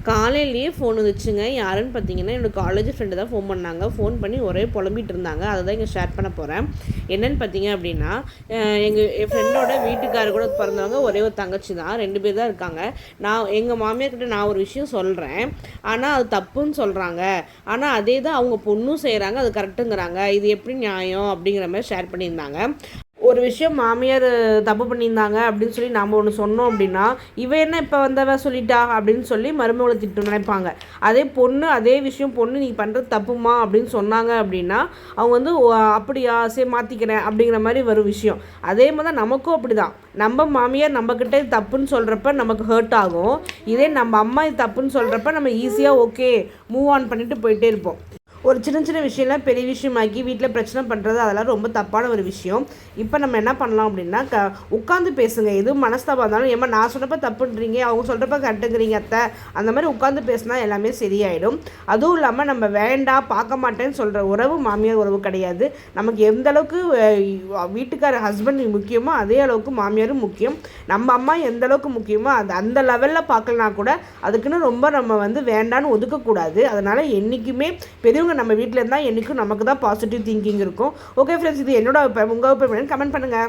காலையிலேயே ஃபோன் வந்துச்சுங்க. யாருன்னு பார்த்தீங்கன்னா, என்னோட காலேஜ் ஃப்ரெண்டு தான் ஃபோன் பண்ணாங்க. ஃபோன் பண்ணி ஒரே புலம்பிட்டு இருந்தாங்க. அதை தான் இங்கே ஷேர் பண்ண போகிறேன். என்னன்னு பார்த்தீங்க அப்படின்னா, என் ஃப்ரெண்டோட வீட்டுக்காரர் கூட பிறந்தவங்க ஒரே ஒரு தங்கச்சி தான். 2 பேர் தான் இருக்காங்க. எங்கள் மாமியார்கிட்ட நான் ஒரு விஷயம் சொல்கிறேன். ஆனால் அது தப்புன்னு சொல்கிறாங்க. ஆனால் அதே தான் அவங்க பொண்ணும் செய்கிறாங்க. அது கரெக்டுங்கிறாங்க. இது எப்படி நியாயம் அப்படிங்கிற மாதிரி ஷேர் பண்ணியிருந்தாங்க. ஒரு விஷயம் மாமியார் தப்பு பண்ணியிருந்தாங்க அப்படின்னு சொல்லி நாம் ஒன்று சொன்னோம் அப்படின்னா, இவ என்ன இப்போ வந்தவ சொல்லிட்டா அப்படின்னு சொல்லி மருமகளை திட்டு நினைப்பாங்க. அதே விஷயம் பொண்ணு நீ பண்ணுறது தப்புமா அப்படின்னு சொன்னாங்க அப்படின்னா, அவங்க வந்து அப்படியா சரி மாற்றிக்கிறேன் அப்படிங்கிற மாதிரி வரும் விஷயம். அதே மாதிரி தான் நமக்கும் அப்படி தான். நம்ம மாமியார் நம்மக்கிட்ட தப்புன்னு சொல்கிறப்ப நமக்கு ஹர்ட் ஆகும். இதே நம்ம அம்மா இது தப்புன்னு சொல்கிறப்ப நம்ம ஈஸியாக ஓகே மூவ் ஆன் பண்ணிட்டு போயிட்டே இருப்போம். ஒரு சின்ன சின்ன விஷயம்லாம் பெரிய விஷயமாக்கி வீட்டில் பிரச்சனை பண்ணுறது அதெல்லாம் ரொம்ப தப்பான ஒரு விஷயம். இப்போ நம்ம என்ன பண்ணலாம் அப்படின்னா, உட்காந்து பேசுங்க. எதுவும் மனஸ்தாபம் இருந்தாலும் ஏமா நான் சொல்கிறப்ப தப்புன்றீங்க, அவங்க சொல்கிறப்ப கரெக்டுங்கிறீங்க அத்தை, அந்த மாதிரி உட்காந்து பேசினா எல்லாமே சரியாயிடும். அதுவும் இல்லாமல் நம்ம வேண்டாம் பார்க்க மாட்டேன்னு சொல்கிற உறவு மாமியார் உறவு கிடையாது. நமக்கு எந்த அளவுக்கு வீட்டுக்கார ஹஸ்பண்ட் முக்கியமோ அதே அளவுக்கு மாமியாரும் முக்கியம். நம்ம அம்மா எந்த அளவுக்கு முக்கியமோ அந்த லெவலில் பார்க்கலனா கூட அதுக்குன்னு ரொம்ப நம்ம வந்து வேண்டான்னு ஒதுக்கக்கூடாது. அதனால் என்றைக்குமே பெரியவங்க நம்ம வீட்டில் இருந்தால் என்றைக்கும் நமக்கு தான் பாசிட்டிவ் திங்கிங் இருக்கும். ஓகே ஃப்ரெண்ட்ஸ், இது என்னோட உங்கள் கமெண்ட் பண்ணுங்கள்.